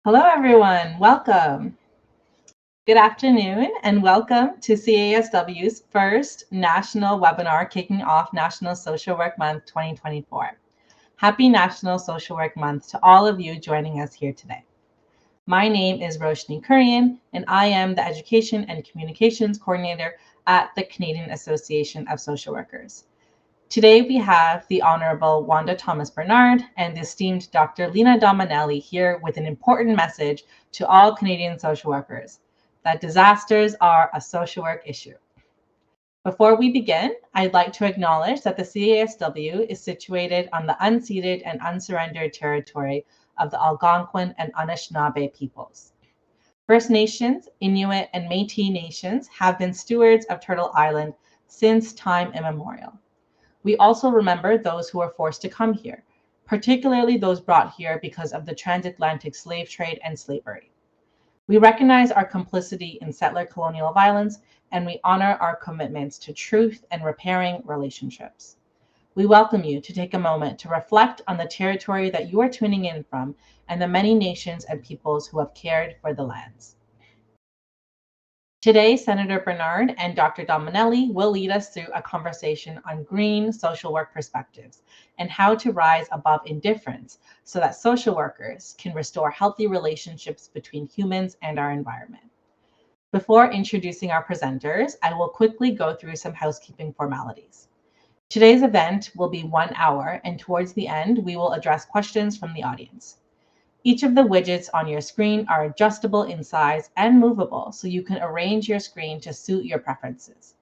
Hello, everyone. Welcome. Good afternoon, and welcome to CASW's first national webinar kicking off National Social Work Month 2024. Happy National Social Work Month to all of you joining us here today. My name is Roshni Kurian, and I am the Education and Communications Coordinator at the Canadian Association of Social Workers. Today we have the Honourable Wanda Thomas-Bernard and the esteemed Dr. Lena Dominelli here with an important message to all Canadian social workers, that disasters are a social work issue. Before we begin, I'd like to acknowledge that the CASW is situated on the unceded and unsurrendered territory of the Algonquin and Anishinaabe peoples. First Nations, Inuit, and Métis nations have been stewards of Turtle Island since time immemorial. We also remember those who were forced to come here, particularly those brought here because of the transatlantic slave trade and slavery. We recognize our complicity in settler colonial violence, and we honor our commitments to truth and repairing relationships. We welcome you to take a moment to reflect on the territory that you are tuning in from and the many nations and peoples who have cared for the lands. Today, Senator Bernard and Dr. Dominelli will lead us through a conversation on green social work perspectives and how to rise above indifference so that social workers can restore healthy relationships between humans and our environment. Before introducing our presenters, I will quickly go through some housekeeping formalities. Today's event will be 1 hour, and towards the end, we will address questions from the audience. Each of the widgets on your screen are adjustable in size and movable, so you can arrange your screen to suit your preferences.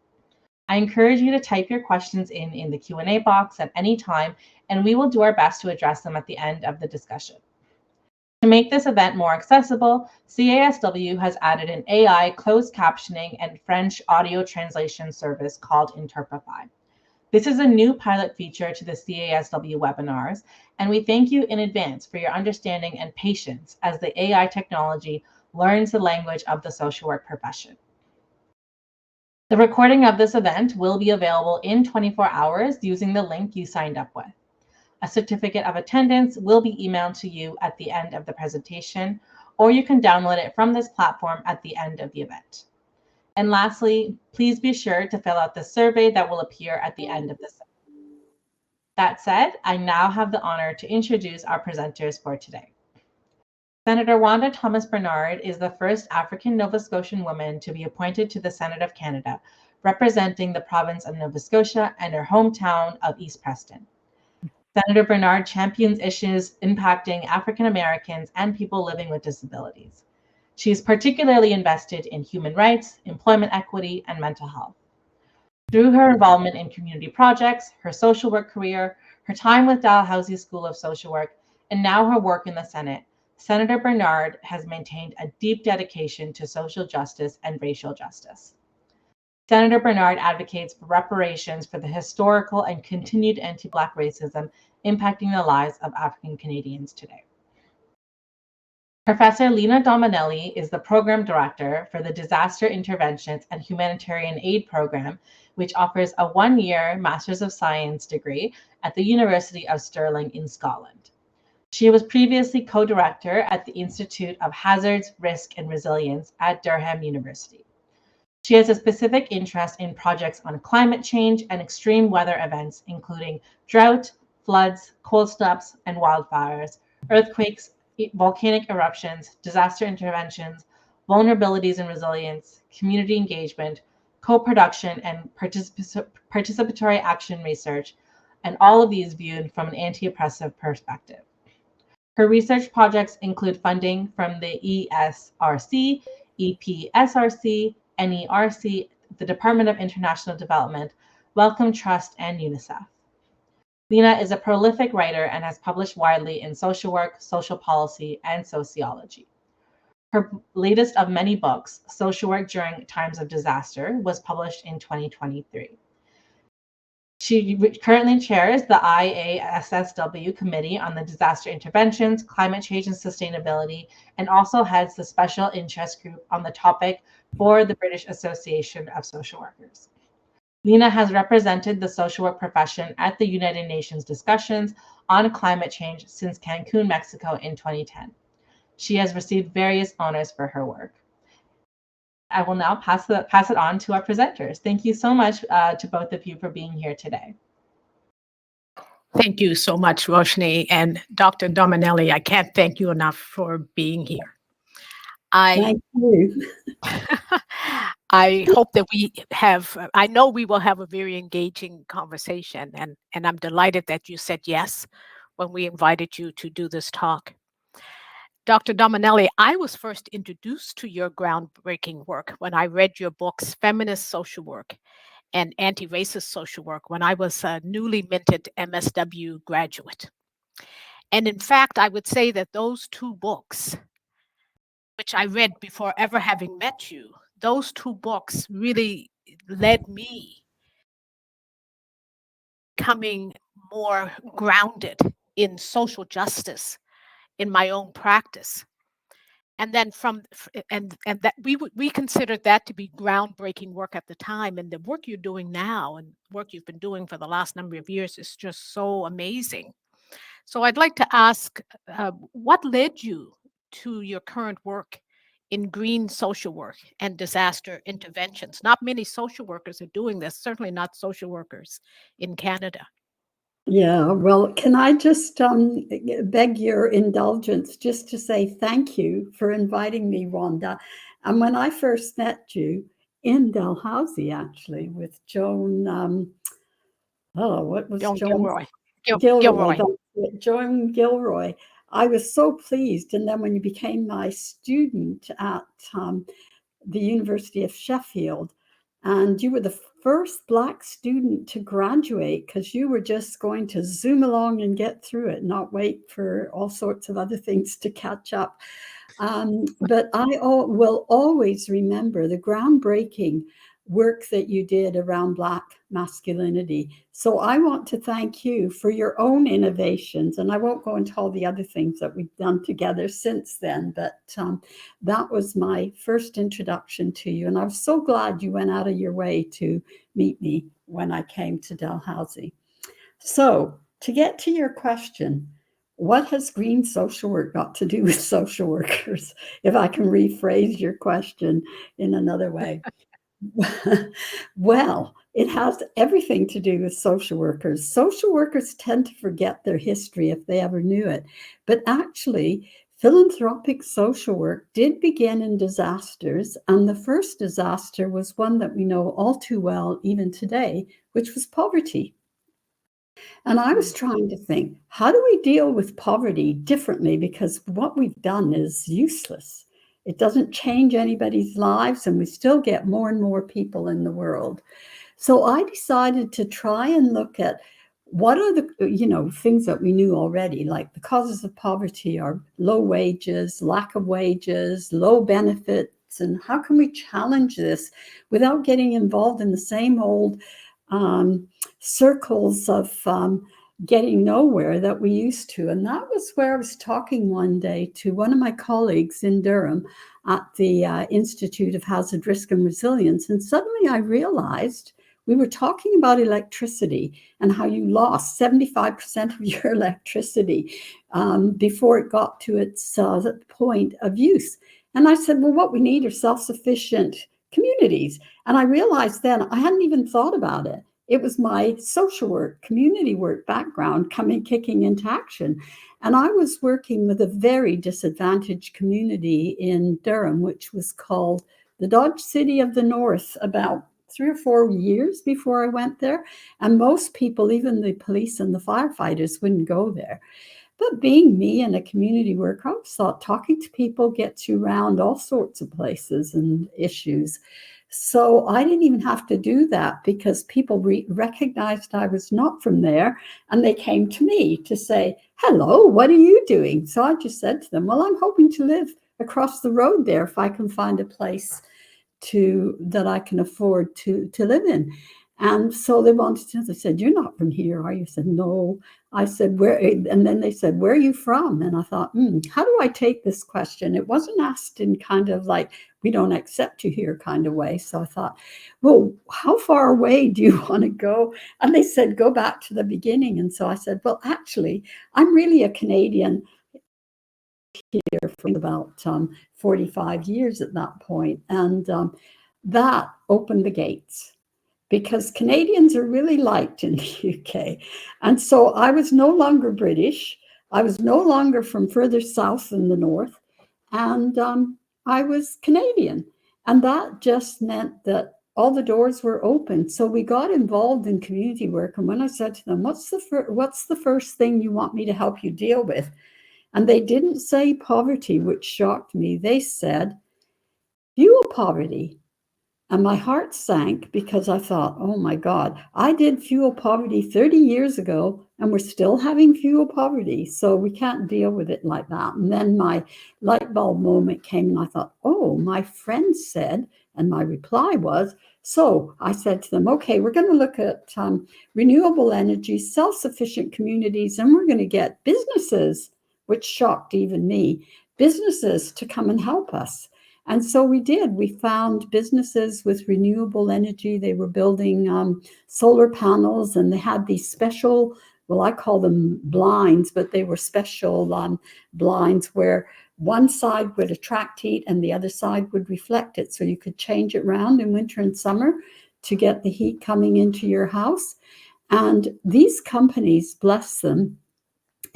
I encourage you to type your questions in the Q&A box at any time, and we will do our best to address them at the end of the discussion. To make this event more accessible, CASW has added an AI closed captioning and French audio translation service called Interprify. This is a new pilot feature to the CASW webinars, and we thank you in advance for your understanding and patience as the AI technology learns the language of the social work profession. The recording of this event will be available in 24 hours using the link you signed up with. A certificate of attendance will be emailed to you at the end of the presentation, or you can download it from this platform at the end of the event. And lastly, please be sure to fill out the survey that will appear at the end of this. That said, I now have the honor to introduce our presenters for today. Senator Wanda Thomas-Bernard is the first African Nova Scotian woman to be appointed to the Senate of Canada, representing the province of Nova Scotia and her hometown of East Preston. Senator Bernard champions issues impacting African Americans and people living with disabilities. She is particularly invested in human rights, employment equity, and mental health. Through her involvement in community projects, her social work career, her time with Dalhousie School of Social Work, and now her work in the Senate, Senator Bernard has maintained a deep dedication to social justice and racial justice. Senator Bernard advocates for reparations for the historical and continued anti-Black racism impacting the lives of African Canadians today. Professor Lena Dominelli is the Program Director for the Disaster Interventions and Humanitarian Aid Program, which offers a one-year Master's of Science degree at the University of Stirling in Scotland. She was previously co-director at the Institute of Hazards, Risk and Resilience at Durham University. She has a specific interest in projects on climate change and extreme weather events, including drought, floods, cold snaps and wildfires, earthquakes, volcanic eruptions, disaster interventions, vulnerabilities and resilience, community engagement, co-production, and participatory action research, and all of these viewed from an anti-oppressive perspective. Her research projects include funding from the ESRC, EPSRC, NERC, the Department of International Development, Wellcome Trust, and UNICEF. Lena is a prolific writer and has published widely in social work, social policy, and sociology. Her latest of many books, Social Work During Times of Disaster, was published in 2023. She currently chairs the IASSW Committee on the Disaster Interventions, Climate Change and Sustainability, and also heads the Special Interest Group on the topic for the British Association of Social Workers. Lena has represented the social work profession at the United Nations discussions on climate change since Cancun, Mexico in 2010. She has received various honors for her work. I will now pass it on to our presenters. Thank you so much to both of you for being here today. Thank you so much, Roshni, and Dr. Dominelli. I can't thank you enough for being here. Thank you. I hope that I know we will have a very engaging conversation, and I'm delighted that you said yes when we invited you to do this talk. Dr. Dominelli, I was first introduced to your groundbreaking work when I read your books, Feminist Social Work and Anti-Racist Social Work, when I was a newly minted MSW graduate. And in fact, I would say that those two books, which I read before ever having met you, those two books really led me becoming more grounded in social justice in my own practice. And then and that we considered that to be groundbreaking work at the time, and the work you're doing now and work you've been doing for the last number of years is just so amazing. So I'd like to ask, what led you to your current work in green social work and disaster interventions? Not many social workers are doing this, certainly not social workers in Canada. Yeah, well, can I just beg your indulgence just to say thank you for inviting me, Wanda. And when I first met you in Dalhousie, actually, with Joan, what was Joan Joan? Gilroy. Gilroy. Joan Gilroy. I was so pleased. And then when you became my student at the University of Sheffield, and you were the first Black student to graduate because you were just going to zoom along and get through it, not wait for all sorts of other things to catch up. But I will always remember the groundbreaking work that you did around Black masculinity. So I want to thank you for your own innovations. And I won't go into all the other things that we've done together since then, but that was my first introduction to you. And I was so glad you went out of your way to meet me when I came to Dalhousie. So to get to your question, what has green social work got to do with social workers? If I can rephrase your question in another way. Well, it has everything to do with social workers. Social workers tend to forget their history if they ever knew it. But actually, philanthropic social work did begin in disasters. And the first disaster was one that we know all too well even today, which was poverty. And I was trying to think, how do we deal with poverty differently? Because what we've done is useless. It doesn't change anybody's lives, and we still get more and more people in the world. So I decided to try and look at what are the things that we knew already, like the causes of poverty are low wages, lack of wages, low benefits, and how can we challenge this without getting involved in the same old circles of getting nowhere that we used to. And that was where I was talking one day to one of my colleagues in Durham at the Institute of Hazard, Risk and Resilience. And suddenly I realized we were talking about electricity and how you lost 75% of your electricity before it got to its point of use. And I said, well, what we need are self-sufficient communities. And I realized then I hadn't even thought about it. It was my social work, community work background kicking into action. And I was working with a very disadvantaged community in Durham, which was called the Dodge City of the North, about 3 or 4 years before I went there. And most people, even the police and the firefighters, wouldn't go there. But being me and a community worker, I thought talking to people gets you around all sorts of places and issues. So I didn't even have to do that because people recognized I was not from there, and they came to me to say, hello, what are you doing? So I just said to them, well, I'm hoping to live across the road there if I can find a place that I can afford to live in. And so they wanted to, they said, you're not from here, are you? I said, no. I said, where? And then they said, where are you from? And I thought, how do I take this question? It wasn't asked in kind of like, we don't accept you here kind of way. So I thought, well, how far away do you want to go? And they said, go back to the beginning. And so I said, well, actually, I'm really a Canadian here for about 45 years at that point. And that opened the gates, because Canadians are really liked in the UK. And so I was no longer British. I was no longer from further south in the north. And I was Canadian. And that just meant that all the doors were open. So we got involved in community work. And when I said to them, what's the first thing you want me to help you deal with? And they didn't say poverty, which shocked me. They said fuel poverty. And my heart sank, because I thought, oh my God, I did fuel poverty 30 years ago and we're still having fuel poverty. So we can't deal with it like that. And then my light bulb moment came and I thought, oh, my friend said, and my reply was, so I said to them, okay, we're going to look at renewable energy, self-sufficient communities, and we're going to get businesses, which shocked even me, businesses to come and help us. And so we did. We found businesses with renewable energy. They were building solar panels, and they had these special, well, I call them blinds, but they were special blinds where one side would attract heat and the other side would reflect it. So you could change it around in winter and summer to get the heat coming into your house. And these companies, bless them,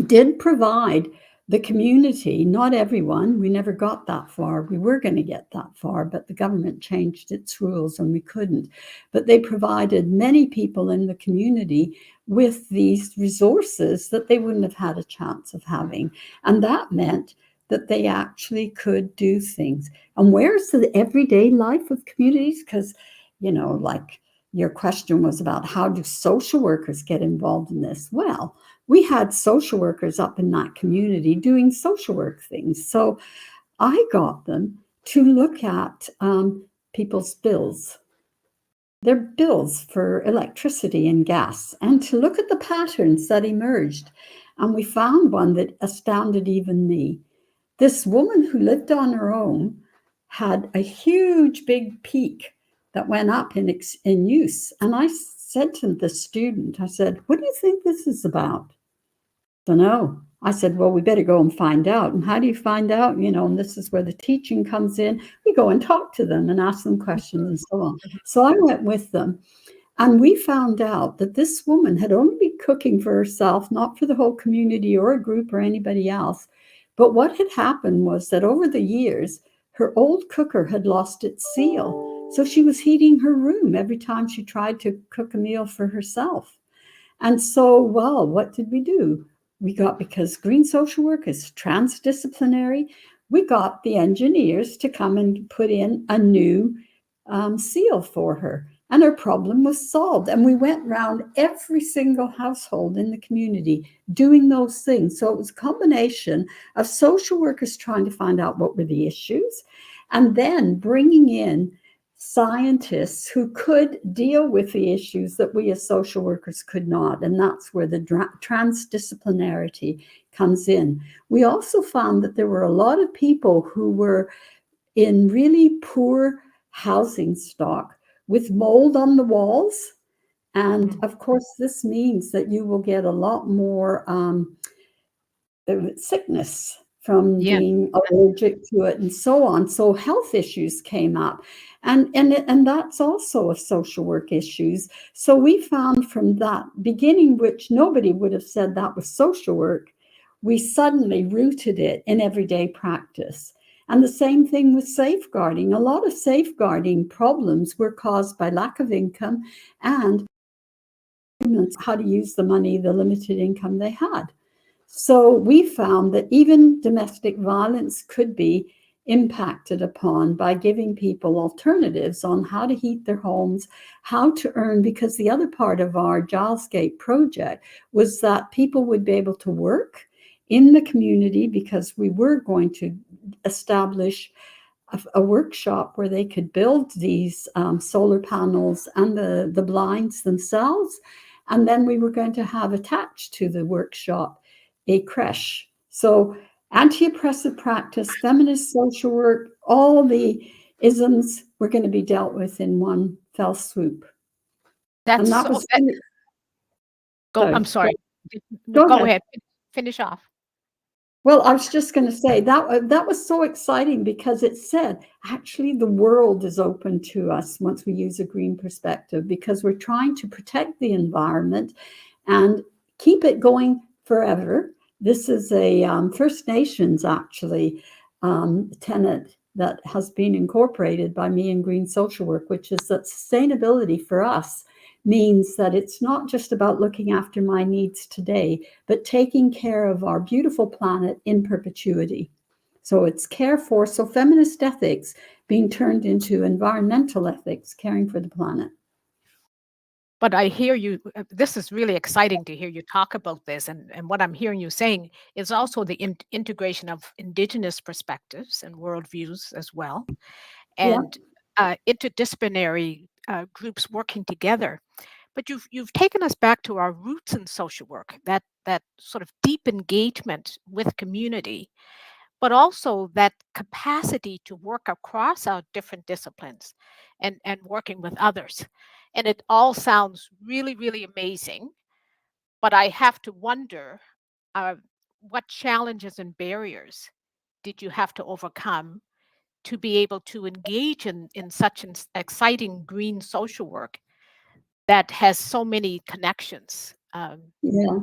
did provide the community, not everyone, we never got that far. We were going to get that far, but the government changed its rules and we couldn't. But they provided many people in the community with these resources that they wouldn't have had a chance of having. And that meant that they actually could do things. And where's the everyday life of communities? Because, you know, like your question was about how do social workers get involved in this? Well, we had social workers up in that community doing social work things. So I got them to look at people's bills, their bills for electricity and gas, and to look at the patterns that emerged. And we found one that astounded even me. This woman who lived on her own had a huge big peak that went up in use. And I said to the student, I said, what do you think this is about? Don't know. I said, well, we better go and find out. And how do you find out? You know, and this is where the teaching comes in. We go and talk to them and ask them questions and so on. So I went with them. And we found out that this woman had only been cooking for herself, not for the whole community or a group or anybody else. But what had happened was that over the years, her old cooker had lost its seal. So she was heating her room every time she tried to cook a meal for herself. And so, well, what did we do? We got, because green social work is transdisciplinary, we got the engineers to come and put in a new seal for her. And her problem was solved. And we went around every single household in the community doing those things. So it was a combination of social workers trying to find out what were the issues, and then bringing in scientists who could deal with the issues that we as social workers could not. And that's where the transdisciplinarity comes in. We also found that there were a lot of people who were in really poor housing stock with mold on the walls. And of course, this means that you will get a lot more sickness from being allergic to it and so on. So health issues came up. And that's also a social work issues. So we found from that beginning, which nobody would have said that was social work, we suddenly rooted it in everyday practice. And the same thing with safeguarding. A lot of safeguarding problems were caused by lack of income and how to use the money, the limited income they had. So we found that even domestic violence could be impacted upon by giving people alternatives on how to heat their homes, how to earn, because the other part of our Gilesgate project was that people would be able to work in the community, because we were going to establish a workshop where they could build these solar panels and the blinds themselves. And then we were going to have attached to the workshop a creche. So anti-oppressive practice, feminist social work, all the isms were going to be dealt with in one fell swoop. That's that was I'm sorry. Go ahead. Finish off. Well, I was just going to say that was so exciting because it said actually the world is open to us once we use a green perspective, because we're trying to protect the environment and keep it going forever. This is a First Nations actually tenet that has been incorporated by me in green social work, which is that sustainability for us means that it's not just about looking after my needs today, but taking care of our beautiful planet in perpetuity. So it's care for, so feminist ethics being turned into environmental ethics, caring for the planet. But I hear you, this is really exciting to hear you talk about this. And what I'm hearing you saying is also the integration of Indigenous perspectives and worldviews as well, Yeah. and interdisciplinary groups working together. But you've taken us back to our roots in social work, that sort of deep engagement with community, but also that capacity to work across our different disciplines and working with others. And it all sounds really, really amazing. But I have to wonder, uh, what challenges and barriers did you have to overcome to be able to engage in such an exciting green social work that has so many connections? Yeah,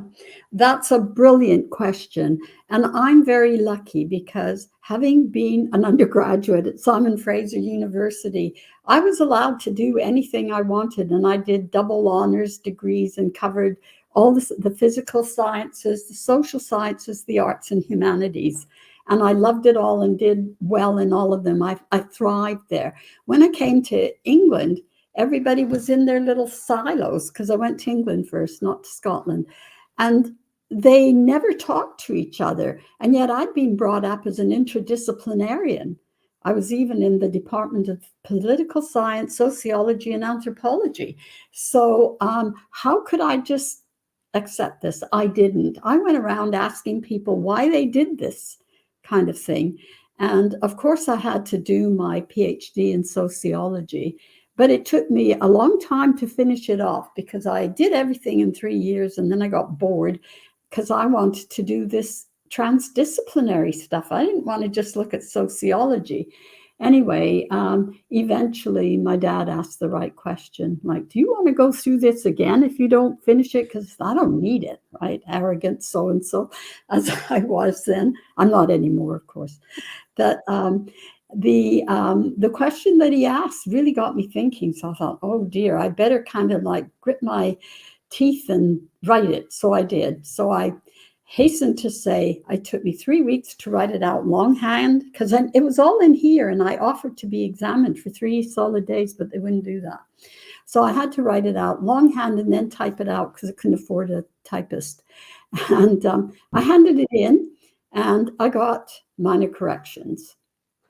that's a brilliant question. And I'm very lucky because having been an undergraduate at Simon Fraser University, I was allowed to do anything I wanted. And I did double honors degrees and covered all the physical sciences, the social sciences, the arts and humanities. And I loved it all and did well in all of them. I thrived there. When I came to England, everybody was in their little silos because I went to England first, not to Scotland. And they never talked to each other. And yet I'd been brought up as an interdisciplinarian. I was even in the Department of Political Science, Sociology, and Anthropology. So how could I just accept this? I didn't. I went around asking people why they did this kind of thing. And of course, I had to do my PhD in sociology. But it took me a long time to finish it off because I did everything in 3 years and then I got bored because I wanted to do this transdisciplinary stuff. I didn't want to just look at sociology. Anyway, eventually my dad asked the right question, like, do you want to go through this again if you don't finish it? Because I don't need it, right? Arrogant so-and-so as I was then. I'm not anymore, of course. But the question that he asked really got me thinking. So I thought, oh dear, I better kind of like grit my teeth and write it. So I did. So I hasten to say it took me 3 weeks to write it out longhand because it was all in here and I offered to be examined for 3 solid days, but they wouldn't do that. So I had to write it out longhand and then type it out because I couldn't afford a typist. And I handed it in and I got minor corrections.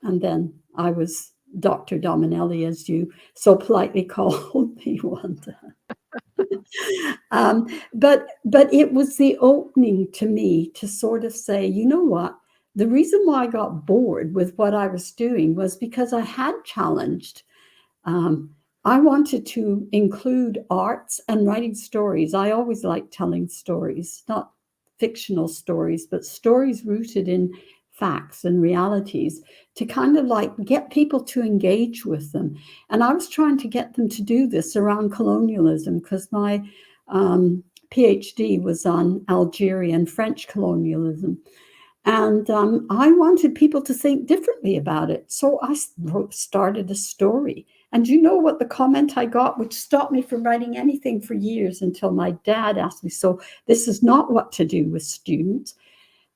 And then I was Dr. Dominelli, as you so politely called me, Wanda. But it was the opening to me to sort of say, you know what? The reason why I got bored with what I was doing was because I had challenged. I wanted to include arts and writing stories. I always liked telling stories, not fictional stories, but stories rooted in facts and realities to kind of like get people to engage with them. And I was trying to get them to do this around colonialism because my PhD was on Algerian French colonialism. And I wanted people to think differently about it. So I started a story. And you know what the comment I got, which stopped me from writing anything for years until my dad asked me, so this is not what to do with students.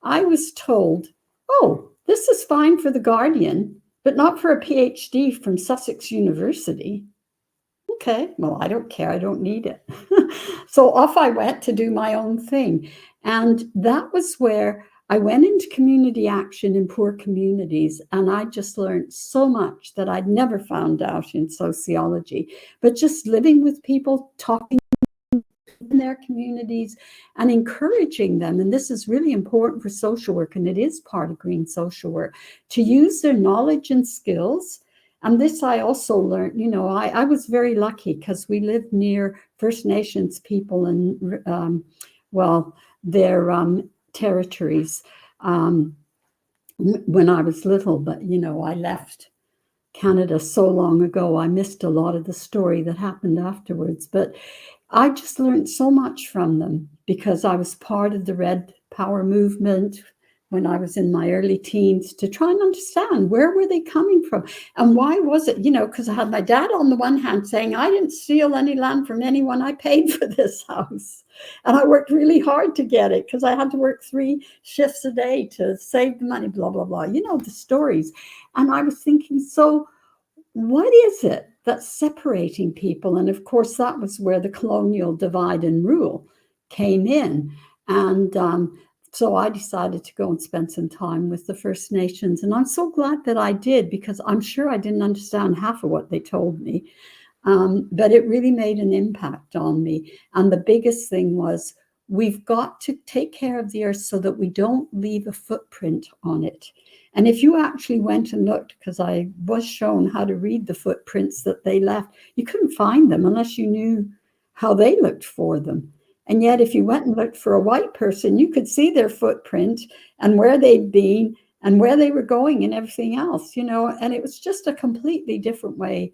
I was told, oh, this is fine for The Guardian, but not for a PhD from Sussex University. Okay, well, I don't care. I don't need it. So off I went to do my own thing. And that was where I went into community action in poor communities. And I just learned so much that I'd never found out in sociology, but just living with people, talking in their communities and encouraging them. And this is really important for social work, and it is part of green social work, to use their knowledge and skills. And this I also learned, you know, I was very lucky because we lived near First Nations people and, well, their territories. when I was little, but you know, I left Canada so long ago, I missed a lot of the story that happened afterwards. But I just learned so much from them because I was part of the Red Power movement when I was in my early teens to try and understand where were they coming from and why was it, you know, because I had my dad on the one hand saying, I didn't steal any land from anyone, I paid for this house. And I worked really hard to get it because I had to work 3 shifts a day to save the money, blah, blah, blah. You know, the stories. And I was thinking, so what is it that's separating people? And of course, that was where the colonial divide and rule came in. And so I decided to go and spend some time with the First Nations. And I'm so glad that I did, because I'm sure I didn't understand half of what they told me. But it really made an impact on me. And the biggest thing was, we've got to take care of the earth so that we don't leave a footprint on it. And if you actually went and looked, because I was shown how to read the footprints that they left, you couldn't find them unless you knew how they looked for them. And yet, if you went and looked for a white person, you could see their footprint and where they'd been and where they were going and everything else, you know, and it was just a completely different way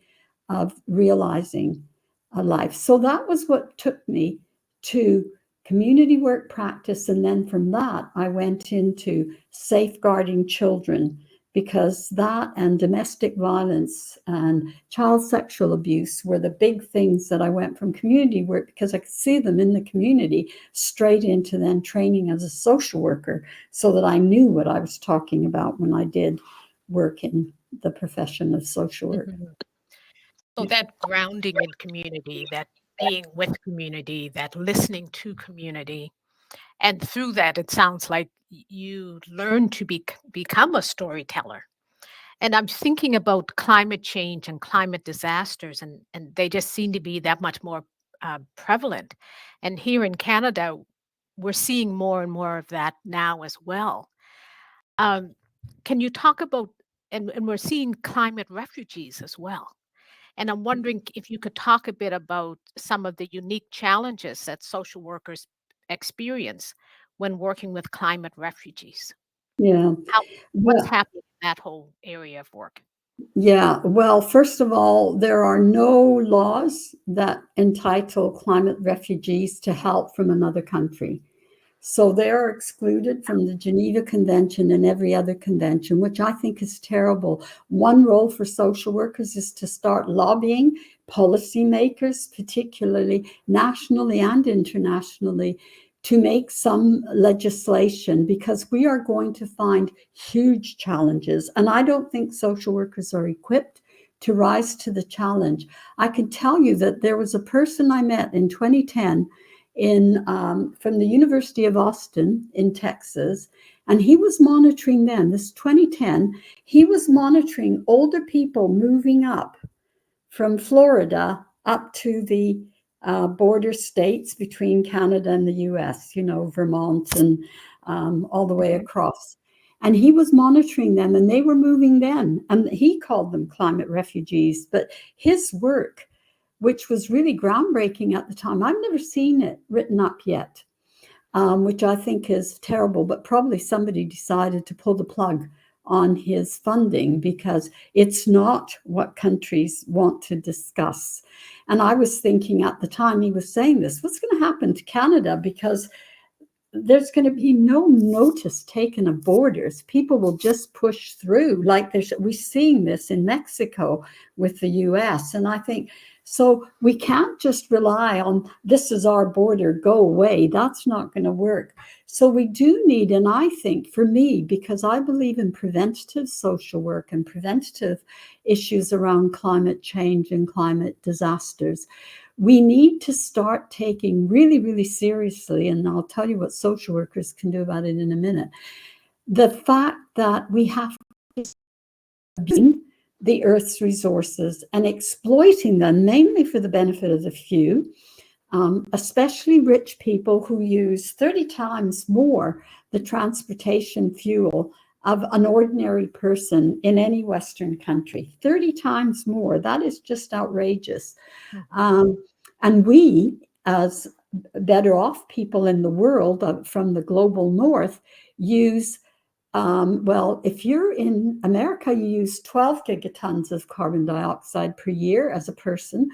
of realizing a life. So that was what took me to community work practice. And then from that, I went into safeguarding children, because that and domestic violence and child sexual abuse were the big things that I went from community work, because I could see them in the community, straight into then training as a social worker, so that I knew what I was talking about when I did work in the profession of social work. Mm-hmm. So that grounding in community, that being with community, that listening to community, and through that, it sounds like you learn to become a storyteller. And I'm thinking about climate change and climate disasters, and they just seem to be that much more prevalent. And here in Canada, we're seeing more and more of that now as well. Um, can you talk about, and we're seeing climate refugees as well. And I'm wondering if you could talk a bit about some of the unique challenges that social workers experience when working with climate refugees. Yeah. What's Well, happening in that whole area of work? yeah. Well, first of all, there are no laws that entitle climate refugees to help from another country. So they're excluded from the Geneva Convention and every other convention, which I think is terrible. One role for social workers is to start lobbying policymakers, particularly nationally and internationally, to make some legislation, because we are going to find huge challenges. And I don't think social workers are equipped to rise to the challenge. I can tell you that there was a person I met in 2010 from the University of Austin in Texas, and he was monitoring them. This 2010, he was monitoring older people moving up from Florida up to the border states between Canada and the US, you know, Vermont and all the way across. And he was monitoring them, and they were moving then. And he called them climate refugees. But his work, which was really groundbreaking at the time, I've never seen it written up yet, which I think is terrible. But probably somebody decided to pull the plug on his funding, because it's not what countries want to discuss. And I was thinking at the time he was saying this, what's going to happen to Canada? Because there's going to be no notice taken of borders. People will just push through. Like we're seeing this in Mexico with the US. And I think, so we can't just rely on, this is our border, go away. That's not going to work. So we do need, and I think for me, because I believe in preventative social work and preventative issues around climate change and climate disasters, we need to start taking really, really seriously, and I'll tell you what social workers can do about it in a minute, the fact that we have to use the Earth's resources and exploiting them mainly for the benefit of the few, especially rich people who use 30 times more the transportation fuel of an ordinary person in any Western country. 30 times more. That is just outrageous. And we, as better off people in the world from the global north, use Well, if you're in America, you use 12 gigatons of carbon dioxide per year as a person.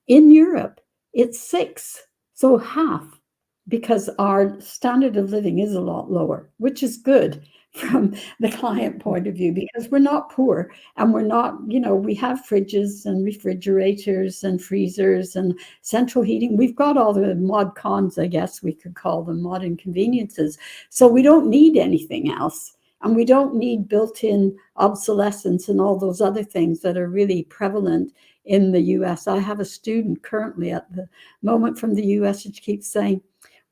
In Europe, it's 6, so half, because our standard of living is a lot lower, which is good from the client point of view, because we're not poor and we're not, we have fridges and refrigerators and freezers and central heating. We've got all the mod cons, I guess we could call them, mod inconveniences. So we don't need anything else. And we don't need built-in obsolescence and all those other things that are really prevalent in the US. I have a student currently at the moment from the US, which keeps saying,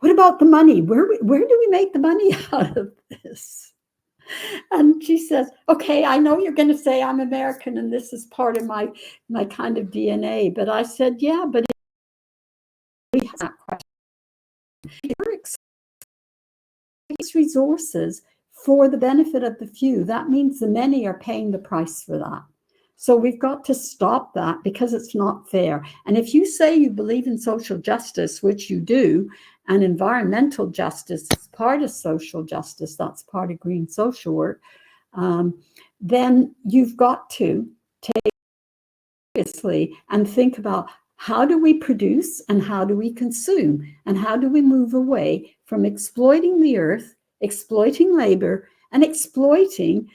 what about the money? Where do we make the money out of this? And she says, okay, I know you're going to say I'm American and this is part of my kind of DNA. But I said, yeah, but we have that question. These resources for the benefit of the few. That means the many are paying the price for that. So we've got to stop that because it's not fair. And if you say you believe in social justice, which you do, and environmental justice is part of social justice, that's part of green social work, then you've got to take seriously and think about how do we produce and how do we consume and how do we move away from exploiting the earth, exploiting labor, and exploiting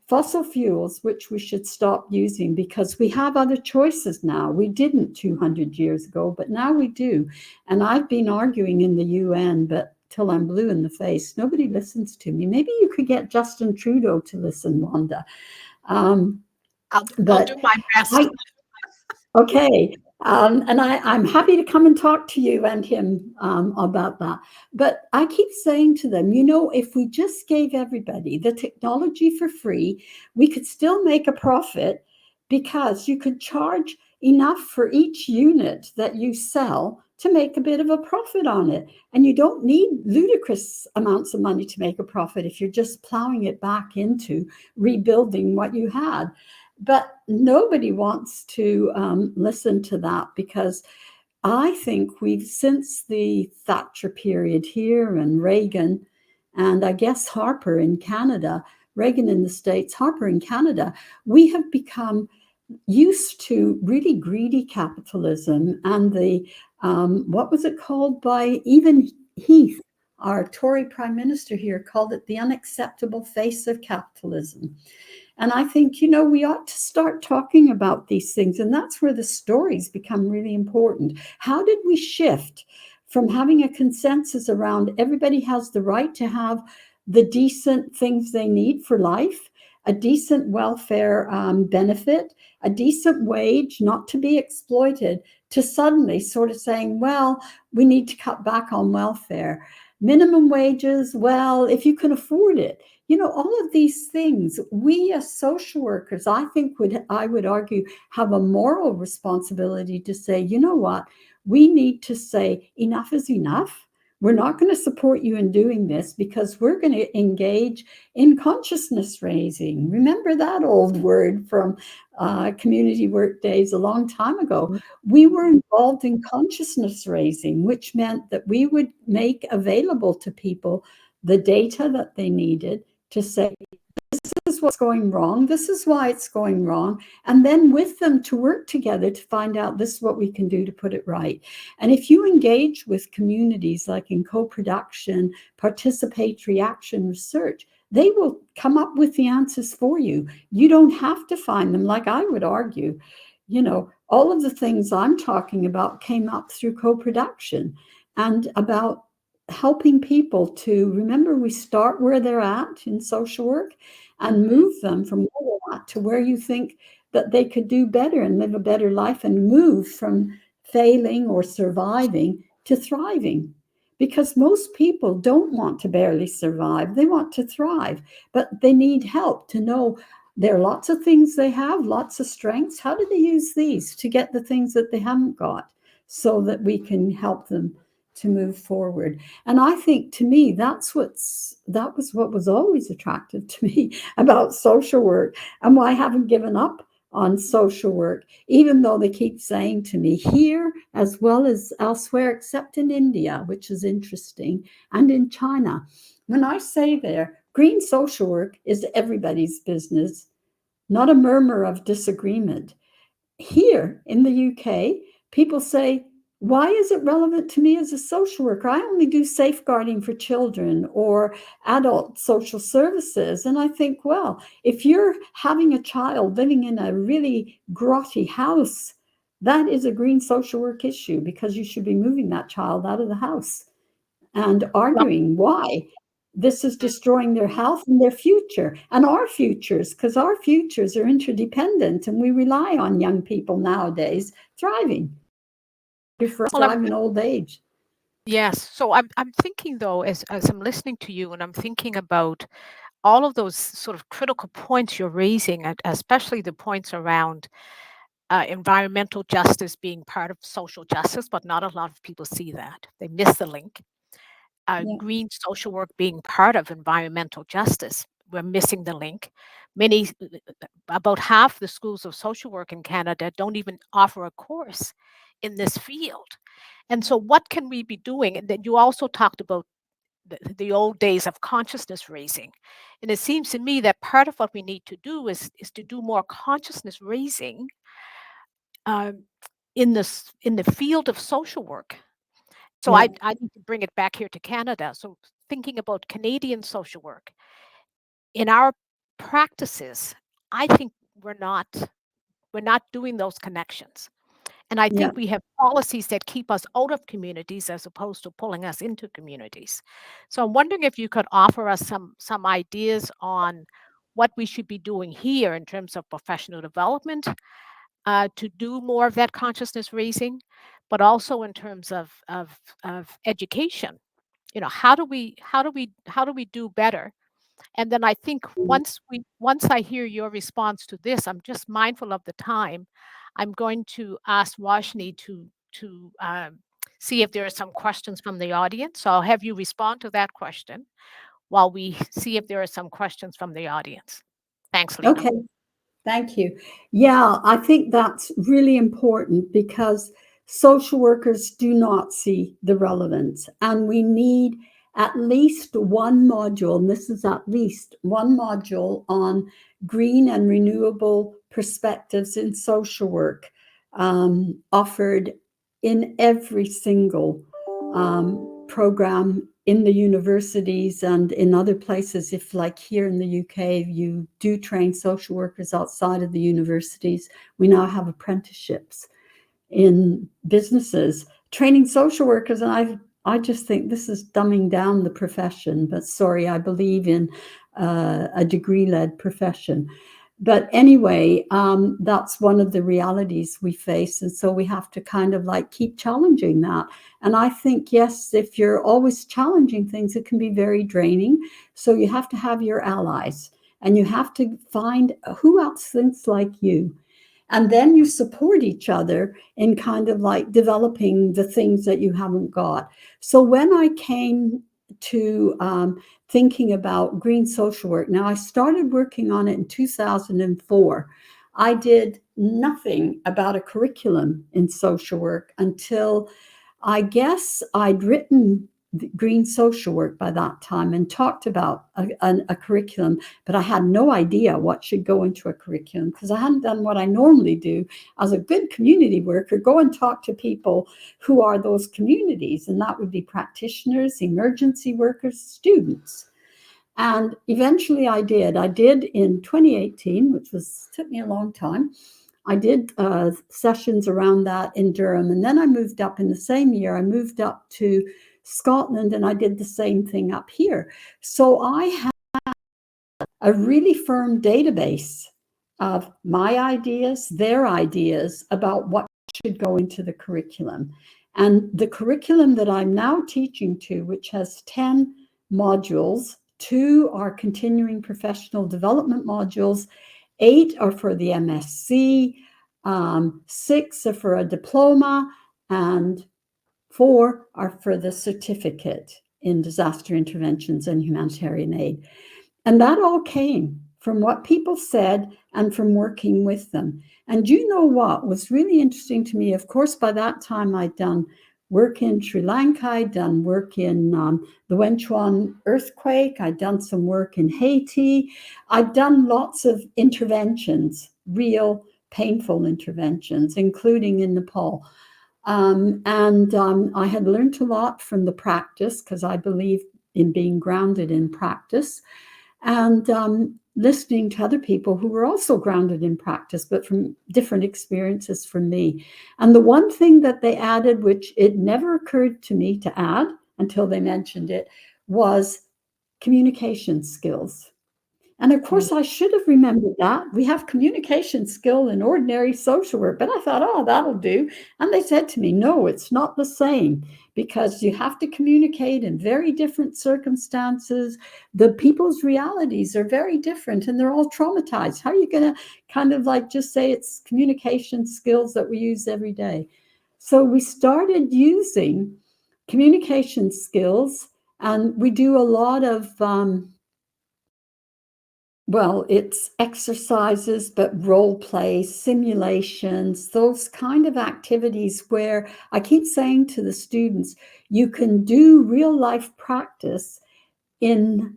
fossil fuels, which we should stop using because we have other choices now. We didn't 200 years ago, but now we do. And I've been arguing in the UN, but till I'm blue in the face, nobody listens to me. Maybe you could get Justin Trudeau to listen, Wanda. I'll do my best. Okay. And I'm happy to come and talk to you and him about that. But I keep saying to them, if we just gave everybody the technology for free, we could still make a profit because you could charge enough for each unit that you sell to make a bit of a profit on it. And you don't need ludicrous amounts of money to make a profit if you're just plowing it back into rebuilding what you had. But nobody wants to listen to that because I think we've, since the Thatcher period here and Reagan, and I guess Harper in Canada, Reagan in the States, Harper in Canada, we have become used to really greedy capitalism and the, what was it called by even Heath, our Tory Prime Minister here, called it the unacceptable face of capitalism. And I think, we ought to start talking about these things. And that's where the stories become really important. How did we shift from having a consensus around everybody has the right to have the decent things they need for life, a decent welfare benefit, a decent wage, not to be exploited, to suddenly sort of saying, well, we need to cut back on welfare. Minimum wages, well, if you can afford it. All of these things, we as social workers, I think I would argue, have a moral responsibility to say, you know what, we need to say enough is enough. We're not going to support you in doing this because we're going to engage in consciousness raising. Remember that old word from community work days a long time ago? We were involved in consciousness raising, which meant that we would make available to people the data that they needed to say, this is what's going wrong, this is why it's going wrong, and then with them to work together to find out this is what we can do to put it right. And if you engage with communities like in co-production, participatory action research, they will come up with the answers for you. You don't have to find them, like I would argue. All of the things I'm talking about came up through co-production and about helping people to remember we start where they're at in social work and move them from where they're at to where you think that they could do better and live a better life and move from failing or surviving to thriving. Because most people don't want to barely survive. They want to thrive, but they need help to know there are lots of things they have, lots of strengths. How do they use these to get the things that they haven't got so that we can help them to move forward? And I think, to me, that was what was always attractive to me about social work and why I haven't given up on social work, even though they keep saying to me here as well as elsewhere, except in India, which is interesting, and in China. When I say there, Green social work is everybody's business, not a murmur of disagreement. Here in the UK, people say, why is it relevant to me as a social worker? I only do safeguarding for children or adult social services. And I think, well, if you're having a child living in a really grotty house, that is a green social work issue, because you should be moving that child out of the house and arguing why this is destroying their health and their future and our futures, because our futures are interdependent and we rely on young people nowadays thriving for us thrive in old age. Yes. So I'm thinking, though, as I'm listening to you, and I'm thinking about all of those sort of critical points you're raising, especially the points around environmental justice being part of social justice, but not a lot of people see that. They miss the link. Green social work being part of environmental justice. We're missing the link. About half the schools of social work in Canada don't even offer a course in this field. And so what can we be doing? And then you also talked about the old days of consciousness raising. And it seems to me that part of what we need to do is to do more consciousness raising in the field of social work. So I need to bring it back here to Canada. So thinking about Canadian social work, in our practices, I think we're not doing those connections. And I think we have policies that keep us out of communities as opposed to pulling us into communities. So I'm wondering if you could offer us some ideas on what we should be doing here in terms of professional development to do more of that consciousness raising, but also in terms of education. How do we do better? And then I think once I hear your response to this, I'm just mindful of the time. I'm going to ask Washni to see if there are some questions from the audience. So I'll have you respond to that question while we see if there are some questions from the audience. Thanks, Lena. Okay, thank you. Yeah, I think that's really important, because social workers do not see the relevance, and we need at least one module, and this is at least one module on green and renewable perspectives in social work, offered in every single program in the universities and in other places. If, like here in the UK, you do train social workers outside of the universities, we now have apprenticeships in businesses training social workers. And I just think this is dumbing down the profession. But sorry, I believe in a degree-led profession. But anyway, that's one of the realities we face. And so we have to kind of like keep challenging that. And I think, yes, if you're always challenging things, it can be very draining. So you have to have your allies, and you have to find who else thinks like you. And then you support each other in kind of like developing the things that you haven't got. So when I came to thinking about green social work, now I started working on it in 2004. I did nothing about a curriculum in social work until I guess I'd written green social work by that time and talked about a curriculum, but I had no idea what should go into a curriculum, because I hadn't done what I normally do as a good community worker, go and talk to people who are those communities, and that would be practitioners, emergency workers, students. And eventually I did in 2018, which took me a long time. I did sessions around that in Durham, and then I moved up in the same year. I moved up to Scotland, and I did the same thing up here. So I had a really firm database of my ideas, their ideas about what should go into the curriculum. And the curriculum that I'm now teaching to, which has 10 modules, 2 are continuing professional development modules, 8 are for the MSc, 6 are for a diploma, and 4 are for the certificate in disaster interventions and humanitarian aid. And that all came from what people said and from working with them. And you know what was really interesting to me? Of course, by that time I'd done work in Sri Lanka. I'd done work in the Wenchuan earthquake. I'd done some work in Haiti. I'd done lots of interventions, real painful interventions, including in Nepal. I had learned a lot from the practice, because I believe in being grounded in practice, and listening to other people who were also grounded in practice, but from different experiences from me. And the one thing that they added, which it never occurred to me to add until they mentioned it, was communication skills. And of course, I should have remembered that. We have communication skill in ordinary social work, but I thought, oh, that'll do. And they said to me, no, it's not the same, because you have to communicate in very different circumstances. The people's realities are very different, and they're all traumatized. How are you going to kind of like just say it's communication skills that we use every day? So we started using communication skills, and we do a lot of well, it's exercises, but role play, simulations, those kind of activities where I keep saying to the students, you can do real life practice in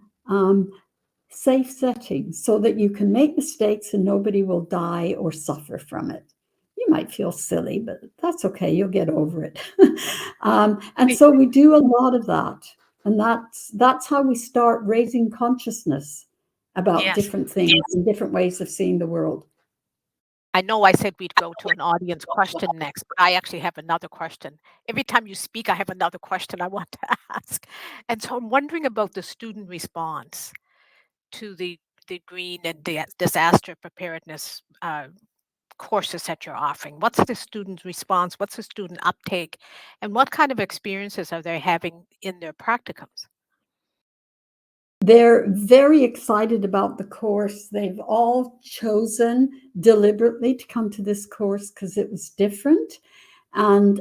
safe settings so that you can make mistakes and nobody will die or suffer from it. You might feel silly, but that's okay. You'll get over it. And so we do a lot of that. And that's how we start raising consciousness about different things and different ways of seeing the world. I know I said we'd go to an audience question next, but I actually have another question. Every time you speak, I have another question I want to ask. And so I'm wondering about the student response to the green and the disaster preparedness courses that you're offering. What's the student response? What's the student uptake? And what kind of experiences are they having in their practicums? They're very excited about the course. They've all chosen deliberately to come to this course because it was different, and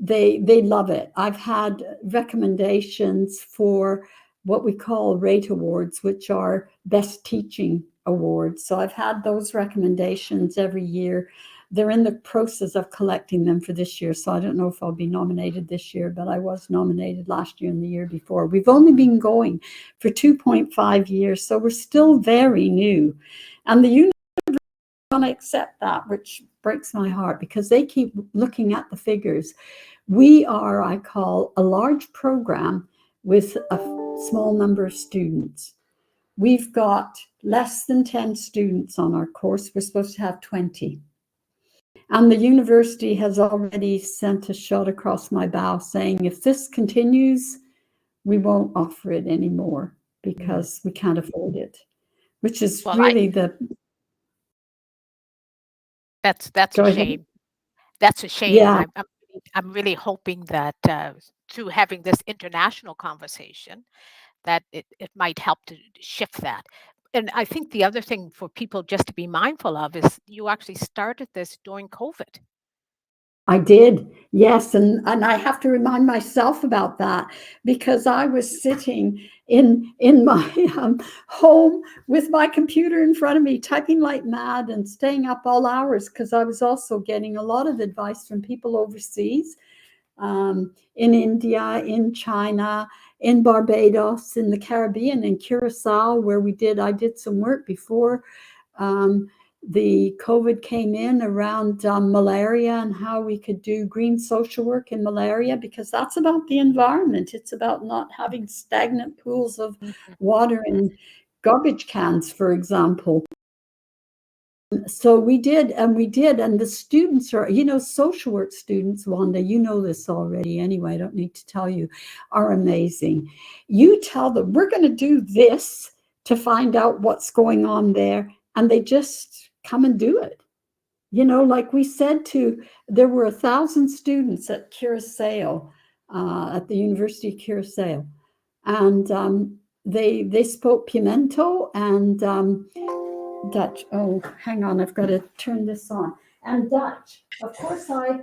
they love it. I've had recommendations for what we call rate awards, which are best teaching awards. So I've had those recommendations every year. They're in the process of collecting them for this year. So I don't know if I'll be nominated this year, but I was nominated last year and the year before. We've only been going for 2.5 years, so we're still very new. And the university don't accept that, which breaks my heart, because they keep looking at the figures. We are, I call, a large program with a small number of students. We've got less than 10 students on our course. We're supposed to have 20. And the university has already sent a shot across my bow saying, if this continues, we won't offer it anymore because we can't afford it, which is really that's a shame. That's a shame. Yeah. I'm really hoping that through having this international conversation, that it might help to shift that. And I think the other thing for people just to be mindful of is you actually started this during COVID. I did, yes. And I have to remind myself about that, because I was sitting in my home with my computer in front of me, typing like mad and staying up all hours, because I was also getting a lot of advice from people overseas, in India, in China, in Barbados, in the Caribbean, in Curacao, where I did some work before the COVID came in around malaria, and how we could do green social work in malaria, because that's about the environment. It's about not having stagnant pools of water in garbage cans, for example. So we did, and the students are, social work students, Wanda, you know this already anyway, I don't need to tell you, are amazing. You tell them, we're going to do this to find out what's going on there, and they just come and do it. Like we said there were 1,000 students at Curacao, at the University of Curacao, and they spoke Pimento and Dutch. Oh, hang on, I've got to turn this on. And Dutch. Of course, I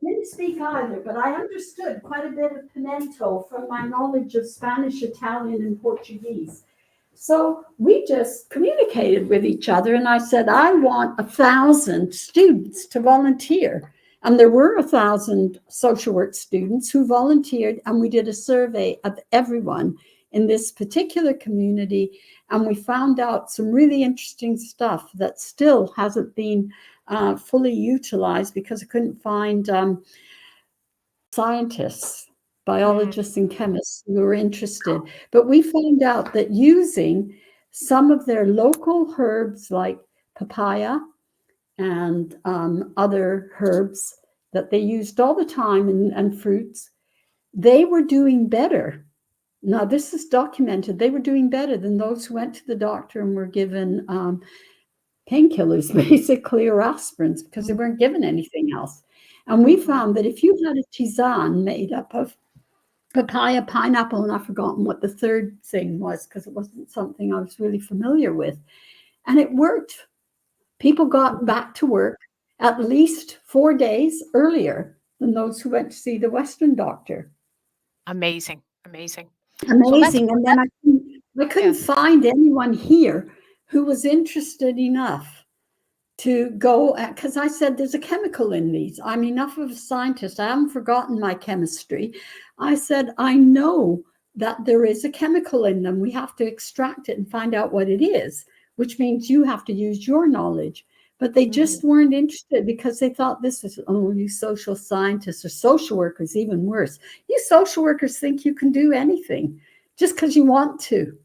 didn't speak either, but I understood quite a bit of Pimento from my knowledge of Spanish, Italian, and Portuguese. So we just communicated with each other, and I said, I want 1,000 students to volunteer. And there were 1,000 social work students who volunteered, and we did a survey of everyone in this particular community, and we found out some really interesting stuff that still hasn't been fully utilized because I couldn't find scientists, biologists and chemists who were interested. But we found out that using some of their local herbs like papaya and other herbs that they used all the time, and fruits, they were doing better. Now, this is documented. They were doing better than those who went to the doctor and were given painkillers, basically, or aspirins, because they weren't given anything else. And we found that if you had a tisane made up of papaya, pineapple, and I've forgotten what the third thing was because it wasn't something I was really familiar with, and it worked. People got back to work at least 4 days earlier than those who went to see the Western doctor. Amazing, amazing. Amazing. And then I couldn't find anyone here who was interested enough to go, because I said there's a chemical in these. I'm enough of a scientist. I haven't forgotten my chemistry. I said, I know that there is a chemical in them. We have to extract it and find out what it is, which means you have to use your knowledge. But they just weren't interested because they thought this was, oh, you social scientists or social workers, even worse. You social workers think you can do anything just because you want to.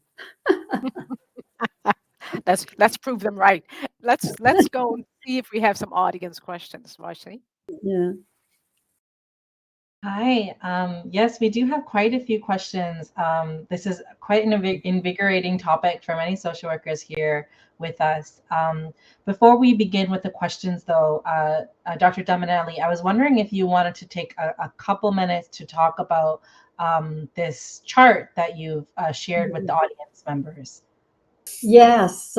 Let's prove them right. Let's go and see if we have some audience questions, Varsity. Yeah. Hi. Yes, we do have quite a few questions. This is quite an invigorating topic for many social workers here with us. Before we begin with the questions, though, Dr. Dominelli, I was wondering if you wanted to take a couple minutes to talk about this chart that you've shared with the audience members. Yes.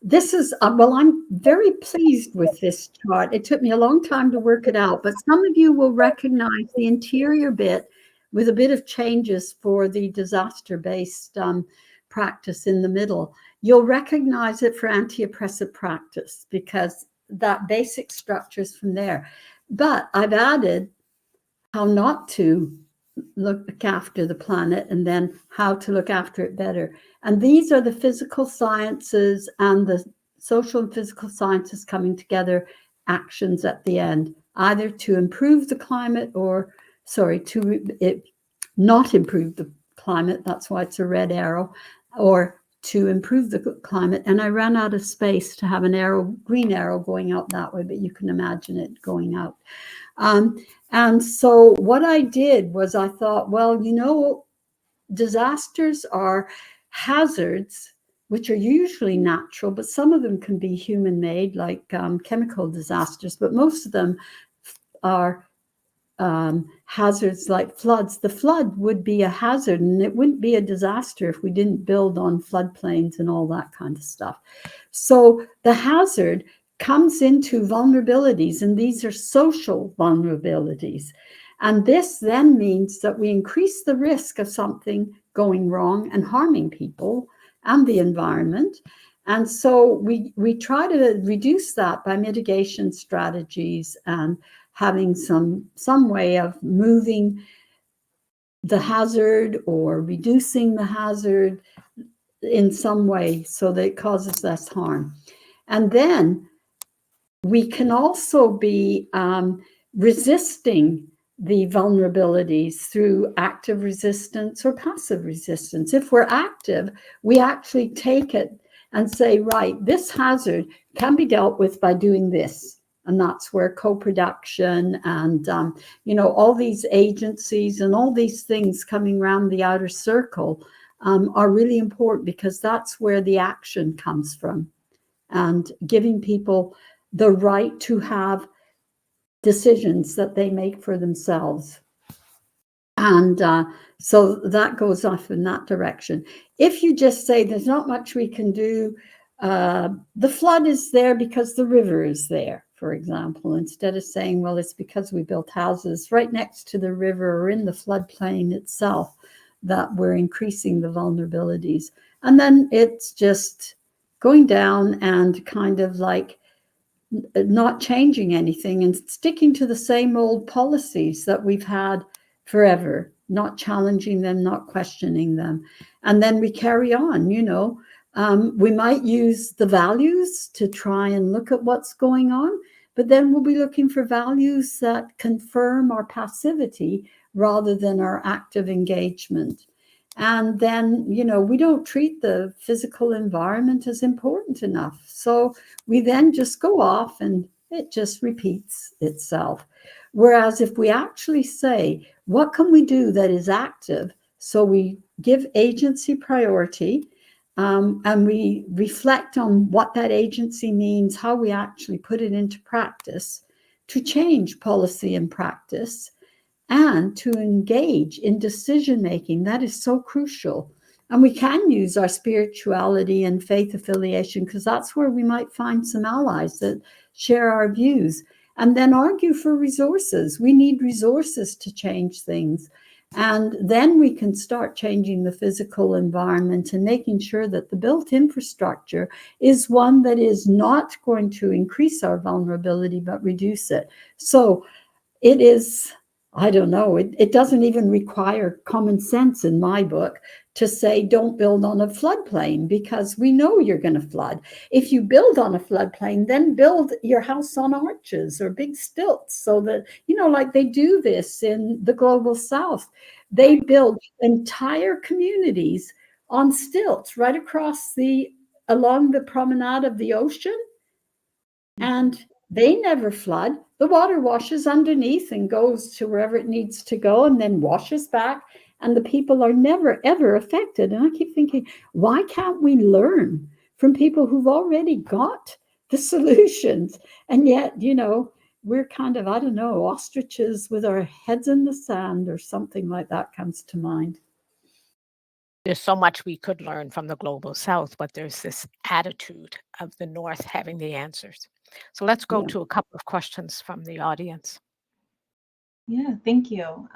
This is, well, I'm very pleased with this chart. It took me a long time to work it out, but some of you will recognize the interior bit with a bit of changes for the disaster-based practice in the middle. You'll recognize it for anti-oppressive practice because that basic structure is from there. But I've added how not to look after the planet and then how to look after it better. And these are the physical sciences and the social and physical sciences coming together, actions at the end, either to improve the climate or, not improve the climate, that's why it's a red arrow, or to improve the climate. And I ran out of space to have an arrow, green arrow going out that way, but you can imagine it going out. And so what I did was I thought, well, you know, disasters are hazards, which are usually natural, but some of them can be human-made, like chemical disasters, but most of them are hazards like floods. The flood would be a hazard, and it wouldn't be a disaster if we didn't build on floodplains and all that kind of stuff. So the hazard comes into vulnerabilities, and these are social vulnerabilities. And this then means that we increase the risk of something going wrong and harming people and the environment. And so we try to reduce that by mitigation strategies and having some way of moving the hazard or reducing the hazard in some way so that it causes less harm. And then we can also be resisting the vulnerabilities through active resistance or passive resistance. If we're active, we actually take it and say, right, this hazard can be dealt with by doing this. And that's where co-production and, you know, all these agencies and all these things coming around the outer circle are really important because that's where the action comes from. And giving people the right to have decisions that they make for themselves. And so that goes off in that direction. If you just say there's not much we can do, the flood is there because the river is there, for example, instead of saying, well, it's because we built houses right next to the river or in the floodplain itself that we're increasing the vulnerabilities. And then it's just going down and kind of like not changing anything and sticking to the same old policies that we've had forever, not challenging them, not questioning them. And then we carry on, you know. We might use the values to try and look at what's going on, but then we'll be looking for values that confirm our passivity rather than our active engagement. And then, you know, we don't treat the physical environment as important enough. So we then just go off and it just repeats itself. Whereas if we actually say, what can we do that is active? So we give agency priority, and we reflect on what that agency means, how we actually put it into practice to change policy and practice, and to engage in decision making. That is so crucial. And we can use our spirituality and faith affiliation because that's where we might find some allies that share our views, and then argue for resources. We need resources to change things. And then we can start changing the physical environment and making sure that the built infrastructure is one that is not going to increase our vulnerability, but reduce it. So it is, I don't know, it doesn't even require common sense in my book to say don't build on a floodplain, because we know you're going to flood. If you build on a floodplain, then build your house on arches or big stilts, so that, you know, like they do this in the global south. They build entire communities on stilts right across along the promenade of the ocean, and they never flood. The water washes underneath and goes to wherever it needs to go and then washes back, and the people are never, ever affected. And I keep thinking, why can't we learn from people who've already got the solutions? And yet, you know, we're kind of, I don't know, ostriches with our heads in the sand, or something like that comes to mind. There's so much we could learn from the global south, but there's this attitude of the north having the answers. So let's go to a couple of questions from the audience. Yeah, thank you.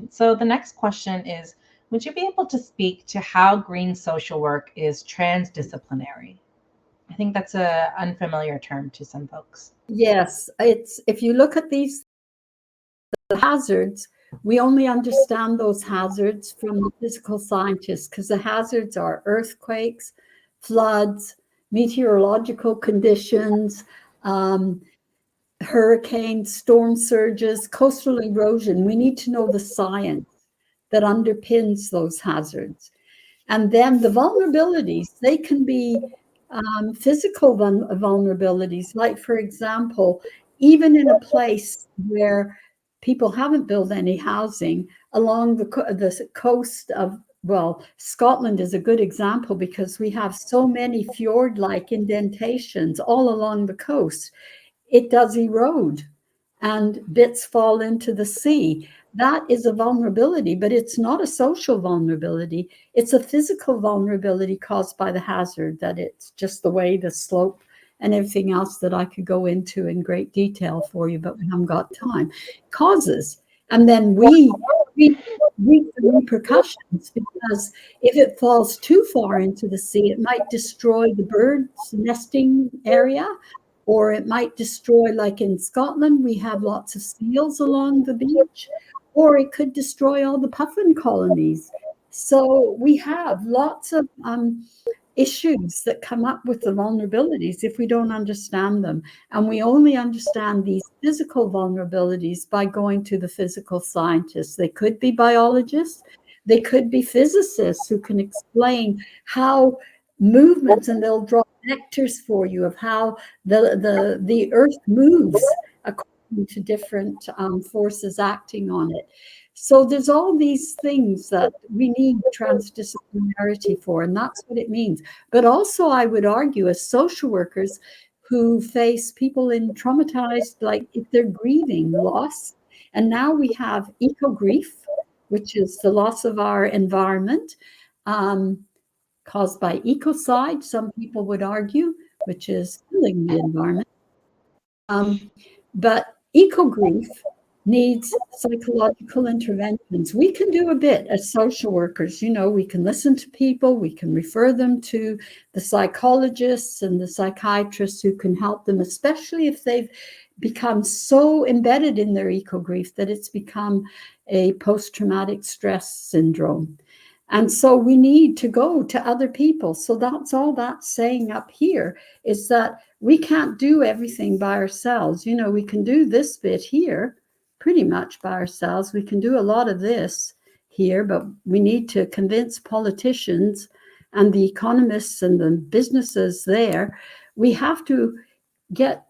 So the next question is, would you be able to speak to how green social work is transdisciplinary? I think that's an unfamiliar term to some folks. Yes, it's, if you look at these hazards, we only understand those hazards from the physical scientists, because the hazards are earthquakes, floods, meteorological conditions, hurricanes, storm surges, coastal erosion. We need to know the science that underpins those hazards. And then the vulnerabilities, they can be physical vulnerabilities, like, for example, even in a place where people haven't built any housing along the coast of, well, Scotland is a good example because we have so many fjord-like indentations all along the coast. It does erode and bits fall into the sea. That is a vulnerability, but it's not a social vulnerability. It's a physical vulnerability caused by the hazard, that it's just the way the slope and everything else that I could go into in great detail for you, but we haven't got time, causes. And then we reap the repercussions, because if it falls too far into the sea, it might destroy the birds' nesting area, or it might destroy, like in Scotland, we have lots of seals along the beach, or it could destroy all the puffin colonies. So we have lots of issues that come up with the vulnerabilities if we don't understand them. And we only understand these physical vulnerabilities by going to the physical scientists. They could be biologists, they could be physicists who can explain how movements, and they'll draw vectors for you of how the earth moves according to different forces acting on it. So there's all these things that we need transdisciplinarity for, and that's what it means. But also, I would argue, as social workers who face people in traumatized, like if they're grieving loss, and now we have eco-grief, which is the loss of our environment, caused by ecocide, some people would argue, which is killing the environment. But eco-grief needs psychological interventions. We can do a bit as social workers. We can listen to people, we can refer them to the psychologists and the psychiatrists who can help them, especially if they've become so embedded in their eco-grief that it's become a post-traumatic stress syndrome. And so we need to go to other people. So that's all that's saying up here, is that we can't do everything by ourselves. We can do this bit here pretty much by ourselves. We can do a lot of this here, but we need to convince politicians and the economists and the businesses there. We have to get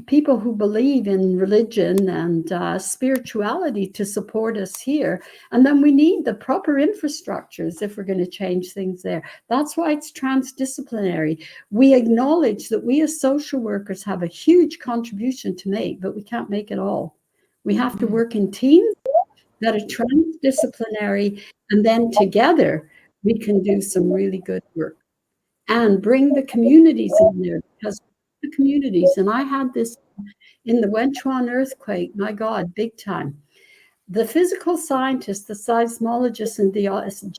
people who believe in religion and spirituality to support us here. And then we need the proper infrastructures if we're going to change things there. That's why it's transdisciplinary. We acknowledge that we as social workers have a huge contribution to make, but we can't make it all. We have to work in teams that are transdisciplinary, and then together we can do some really good work and bring the communities in there, because the communities, and I had this in the Wenchuan earthquake, my God, big time. The physical scientists, the seismologists, and the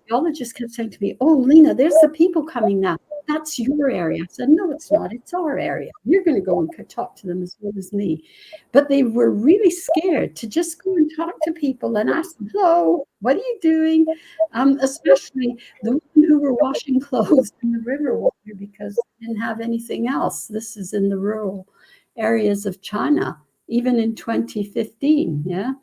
geologists kept saying to me, "Oh, Lena, there's the people coming now. That's your area." I said, "No, it's not. It's our area. You're going to go and talk to them as well as me." But they were really scared to just go and talk to people and ask them, "Hello, what are you doing?" Especially the women who were washing clothes in the river water because they didn't have anything else. This is in the rural areas of China, even in 2015. Yeah.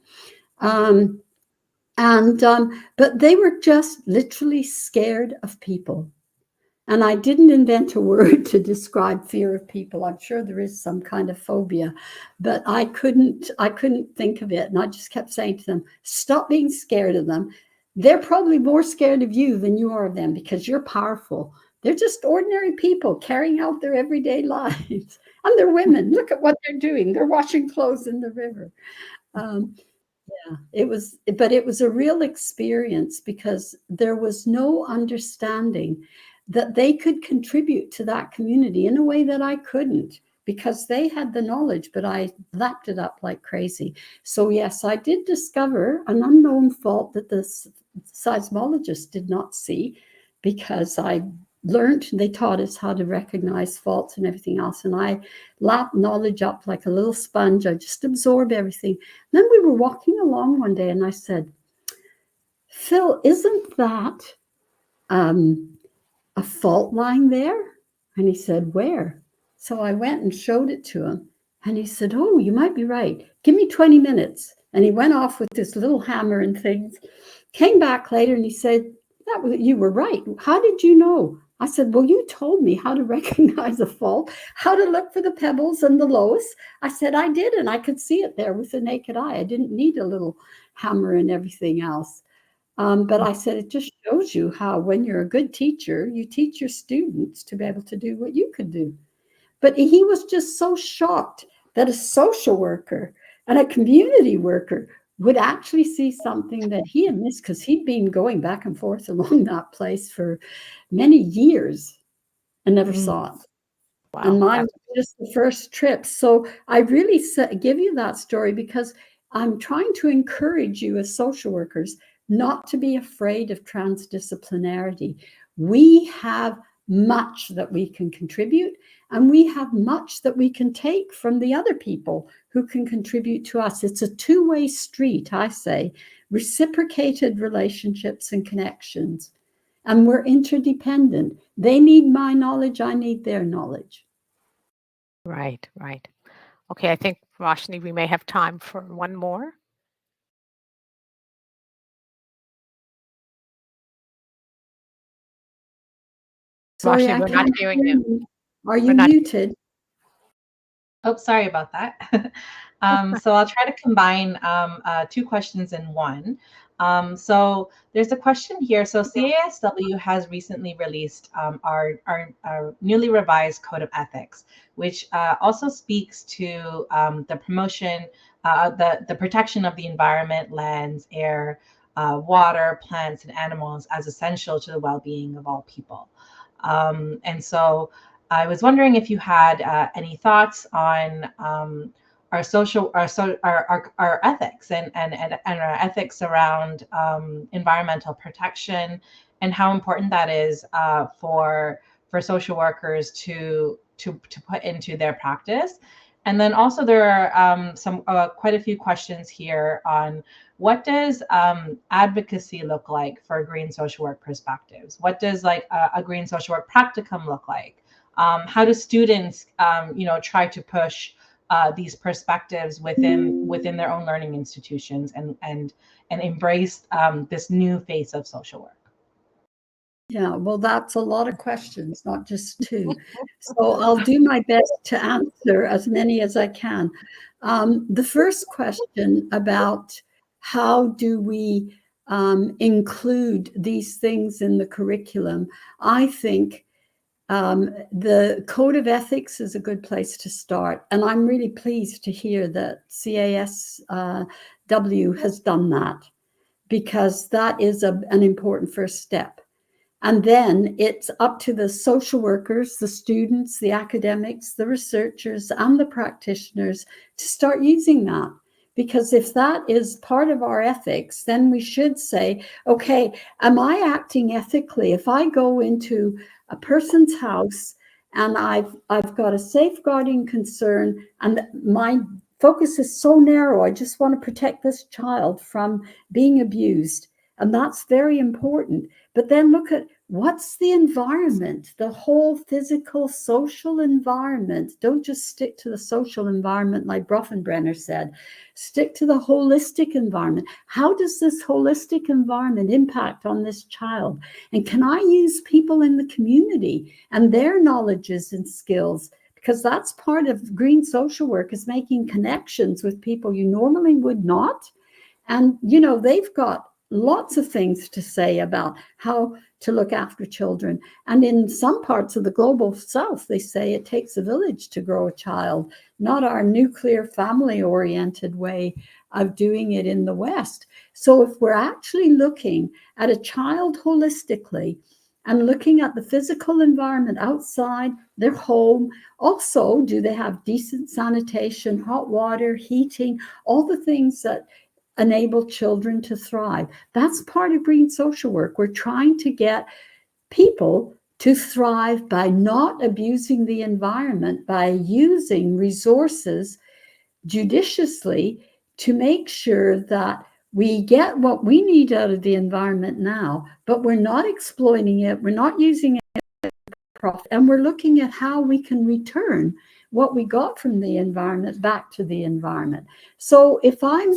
But they were just literally scared of people. And I didn't invent a word to describe fear of people. I'm sure there is some kind of phobia, but I couldn't think of it. And I just kept saying to them, stop being scared of them. They're probably more scared of you than you are of them because you're powerful. They're just ordinary people carrying out their everyday lives. And they're women. Look at what they're doing. They're washing clothes in the river. Yeah, it was a real experience because there was no understanding that they could contribute to that community in a way that I couldn't, because they had the knowledge, but I lapped it up like crazy. So yes, I did discover an unknown fault that the seismologists did not see, because I learned, they taught us how to recognize faults and everything else. And I lapped knowledge up like a little sponge. I just absorb everything. Then we were walking along one day and I said, "Phil, isn't that a fault line there?" And he said, "Where?" So I went and showed it to him. And he said, "Oh, you might be right. Give me 20 minutes. And he went off with this little hammer and things, came back later and he said, "You were right. How did you know?" I said, "Well, you told me how to recognize a fault, how to look for the pebbles and the lows." I said, "I did, and I could see it there with the naked eye. I didn't need a little hammer and everything else." But I said, it just shows you how when you're a good teacher, you teach your students to be able to do what you could do. But he was just so shocked that a social worker and a community worker would actually see something that he had missed, because he'd been going back and forth along that place for many years and never saw it. Wow, and mine was just the first trip. So I really give you that story because I'm trying to encourage you as social workers not to be afraid of transdisciplinarity. We have much that we can contribute, and we have much that we can take from the other people who can contribute to us. It's a two-way street, I say, reciprocated relationships and connections. And we're interdependent. They need my knowledge, I need their knowledge. Right, right. Okay, I think, Roshni, we may have time for one more. Sorry, Roshni, I we're not can't hearing hear you. you. Are you We're not. muted? Oh, sorry about that. So I'll try to combine two questions in one. So there's a question here. So CASW has recently released our newly revised Code of Ethics, which also speaks to the promotion, the protection of the environment, lands, air, water, plants, and animals as essential to the well-being of all people. And so I was wondering if you had any thoughts on our ethics and our ethics around environmental protection, and how important that is for social workers to put into their practice. And then also there are some quite a few questions here on what does advocacy look like for green social work perspectives? What does like a green social work practicum look like? How do students, try to push these perspectives within their own learning institutions and embrace this new face of social work? Yeah, well, that's a lot of questions, not just two. So I'll do my best to answer as many as I can. The first question about how do we include these things in the curriculum, I think the Code of Ethics is a good place to start. And I'm really pleased to hear that CASW has done that, because that is an important first step. And then it's up to the social workers, the students, the academics, the researchers, and the practitioners to start using that. Because if that is part of our ethics, then we should say, okay, am I acting ethically? If I go into a person's house and I've got a safeguarding concern and my focus is so narrow, I just want to protect this child from being abused. And that's very important. But then look at what's the environment, the whole physical, social environment. Don't just stick to the social environment like Bronfenbrenner said. Stick to the holistic environment. How does this holistic environment impact on this child? And can I use people in the community and their knowledges and skills? Because that's part of green social work, is making connections with people you normally would not. And, they've got lots of things to say about how to look after children. And in some parts of the global south, they say it takes a village to grow a child, not our nuclear family-oriented way of doing it in the West. So if we're actually looking at a child holistically and looking at the physical environment outside their home, also, do they have decent sanitation, hot water, heating, all the things that enable children to thrive? That's part of green social work. We're trying to get people to thrive by not abusing the environment, by using resources judiciously to make sure that we get what we need out of the environment now, but we're not exploiting it, we're not using it for profit, and we're looking at how we can return what we got from the environment back to the environment. So if I'm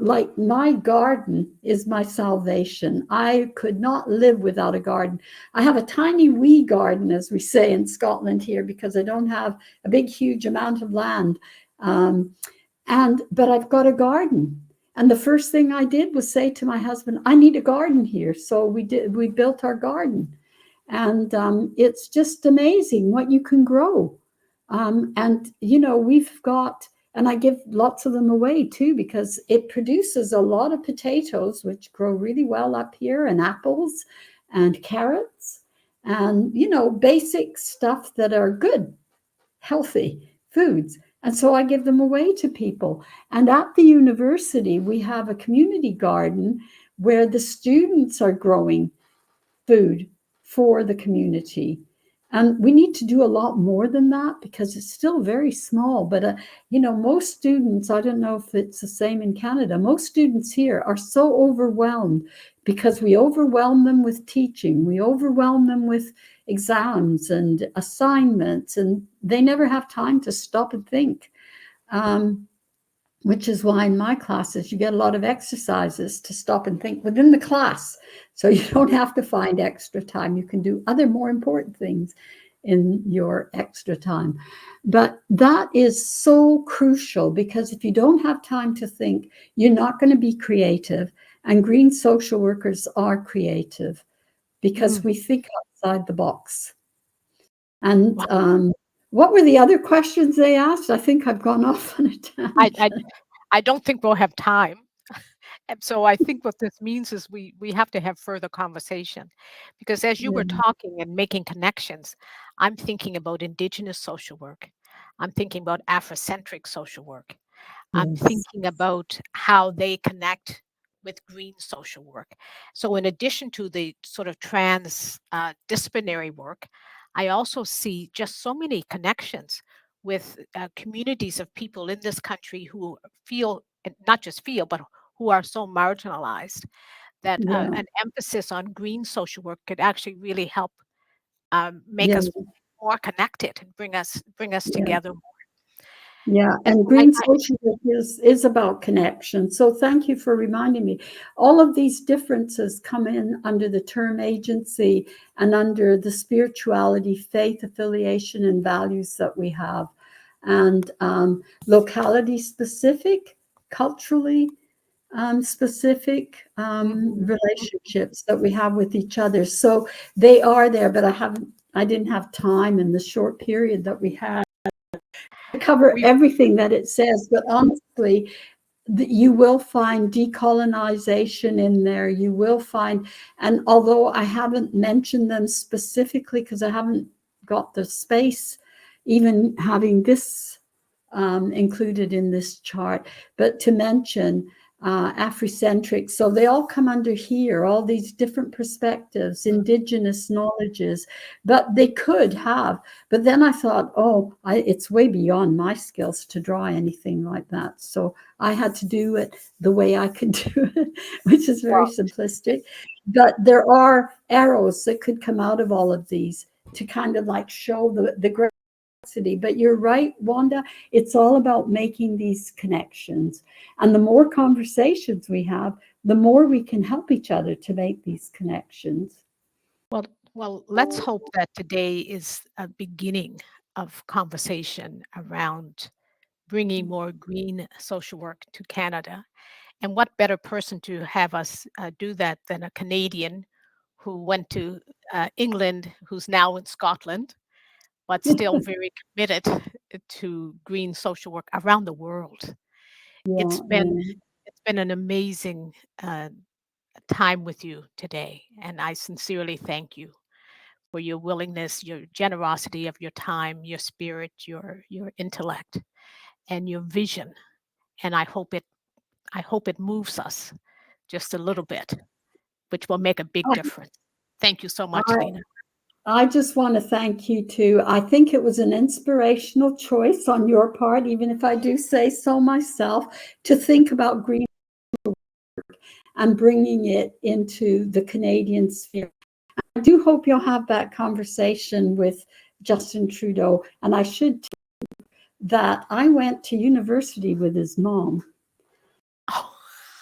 like, my garden is my salvation. I could not live without a garden. I have a tiny wee garden, as we say in Scotland here, because I don't have a big, huge amount of land. But I've got a garden. And the first thing I did was say to my husband, I need a garden here. So we built our garden. And it's just amazing what you can grow. We've got, and I give lots of them away too, because it produces a lot of potatoes, which grow really well up here, and apples and carrots and, basic stuff that are good, healthy foods. And so I give them away to people. And at the university, we have a community garden where the students are growing food for the community. And we need to do a lot more than that, because it's still very small. But, most students, I don't know if it's the same in Canada, most students here are so overwhelmed because we overwhelm them with teaching. We overwhelm them with exams and assignments, and they never have time to stop and think. Which is why in my classes, you get a lot of exercises to stop and think within the class. So you don't have to find extra time. You can do other more important things in your extra time. But that is so crucial, because if you don't have time to think, you're not going to be creative. And green social workers are creative because we think outside the box. And what were the other questions they asked? I think I've gone off on a tangent. I don't think we'll have time. And so I think what this means is we have to have further conversation, because as you were talking and making connections, I'm thinking about Indigenous social work. I'm thinking about Afrocentric social work. I'm Yes. thinking about how they connect with green social work. So, in addition to the sort of disciplinary work, I also see just so many connections with communities of people in this country who feel, and not just feel, but who are so marginalized that Yeah. an emphasis on green social work could actually really help make Yeah. us more connected and bring us Yeah. together. Yeah, And and so green social work is about connection. So thank you for reminding me. All of these differences come in under the term agency and under the spirituality, faith, affiliation, and values that we have, and locality specific, culturally specific relationships that we have with each other. So they are there, but I didn't have time in the short period that we had cover we everything that it says, but honestly, you will find decolonization in there. You will find, and although I haven't mentioned them specifically because I haven't got the space, even having this included in this chart, but to mention Afrocentric. So they all come under here, all these different perspectives, indigenous knowledges, but they could have. But then I thought, it's way beyond my skills to draw anything like that. So I had to do it the way I could do it, which is very simplistic. But there are arrows that could come out of all of these to kind of like show the great. But you're right, Wanda, it's all about making these connections. And the more conversations we have, the more we can help each other to make these connections. well, let's hope that today is a beginning of conversation around bringing more green social work to Canada. And what better person to have us do that than a Canadian who went to England, who's now in Scotland, but still very committed to green social work around the world. Yeah, It's been it's been an amazing time with you today, and I sincerely thank you for your willingness, your generosity of your time, your spirit, your intellect, and your vision. And I hope it moves us just a little bit, which will make a big difference. Thank you so much, I, Lena. I just want to thank you too. I think it was an inspirational choice on your part, even if I do say so myself, to think about green and bringing it into the Canadian sphere. I do hope you'll have that conversation with Justin Trudeau. And I should tell that I went to university with his mom, Oh,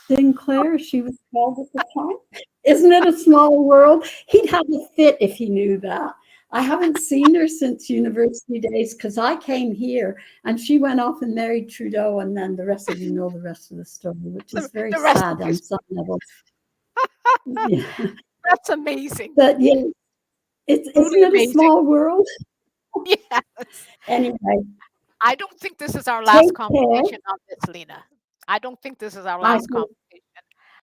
Sinclair, she was called at the time. Isn't it a small world? He'd have a fit if he knew that. I haven't seen her since university days because I came here and she went off and married Trudeau, and then the rest of you know the rest of the story, which is very the rest sad of on his. some levels. Yeah. That's amazing. But yeah, isn't Truly it a amazing. small world? Yes. Anyway, I don't think this is our take last care. conversation on this, Lena. I don't think this is our I last hope, conversation.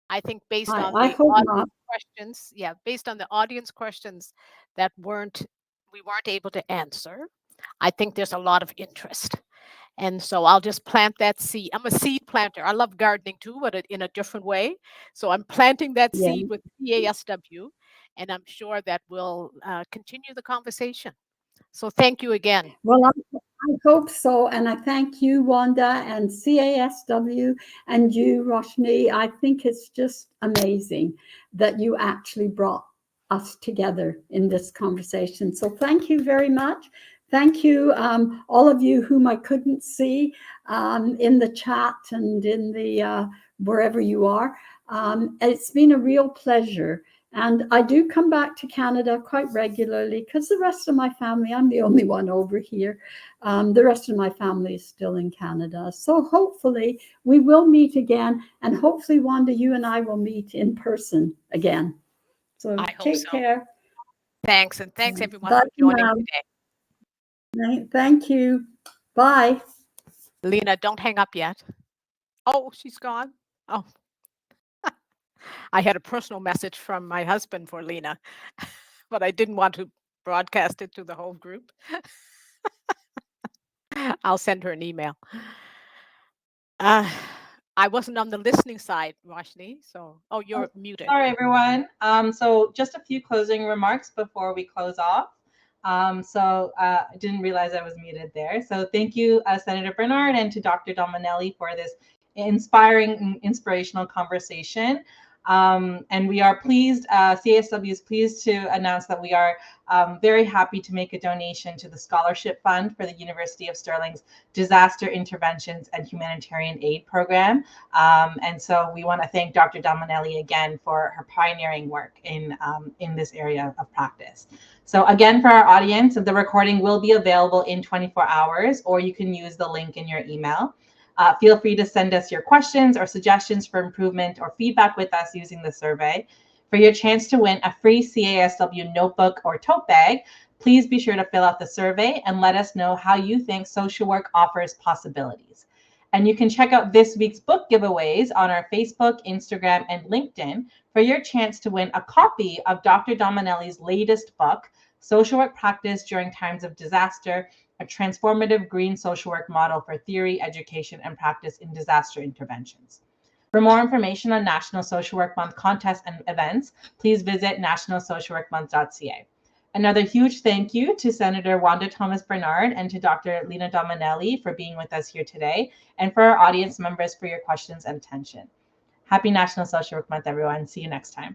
I think based on I the hope not. audience questions, yeah, based on the audience questions that we weren't able to answer, I think there's a lot of interest. And so I'll just plant that seed. I'm a seed planter. I love gardening too, but in a different way. So I'm planting that Yeah. seed with CASW, and I'm sure that we'll continue the conversation. So thank you again. Well, I hope so. And I thank you, Wanda, and CASW, and you, Roshni. I think it's just amazing that you actually brought us together in this conversation. So thank you very much. Thank you, all of you whom I couldn't see in the chat and in the wherever you are. It's been a real pleasure. And I do come back to Canada quite regularly because the rest of my family, I'm the only one over here. The rest of my family is still in Canada. So hopefully we will meet again. And hopefully, Wanda, you and I will meet in person again. So I hope take so. care. Thanks. And thanks everyone Bye for joining now. today. Thank you. Bye. Lena, don't hang up yet. Oh, she's gone. Oh, I had a personal message from my husband for Lena, but I didn't want to broadcast it to the whole group. I'll send her an email. I wasn't on the listening side, Roshni. So, oh, you're muted. Sorry, everyone. So just a few closing remarks before we close off. I didn't realize I was muted there. So thank you, Senator Bernard, and to Dr. Dominelli for this inspiring, inspirational conversation. And we are pleased, CASW is pleased to announce that we are very happy to make a donation to the Scholarship Fund for the University of Stirling's Disaster Interventions and Humanitarian Aid Program. And so we want to thank Dr. Dominelli again for her pioneering work in this area of practice. So again, for our audience, the recording will be available in 24 hours, or you can use the link in your email. Feel free to send us your questions or suggestions for improvement or feedback with us using the survey. For your chance to win a free CASW notebook or tote bag, please be sure to fill out the survey and let us know how you think social work offers possibilities. And you can check out this week's book giveaways on our Facebook, Instagram, and LinkedIn for your chance to win a copy of Dr. Dominelli's latest book, Social Work Practice During Times of Disaster, a transformative green social work model for theory, education, and practice in disaster interventions. For more information on National Social Work Month contests and events, please visit nationalsocialworkmonth.ca. Another huge thank you to Senator Wanda Thomas Bernard and to Dr. Lena Dominelli for being with us here today, and for our audience members for your questions and attention. Happy National Social Work Month, everyone. See you next time.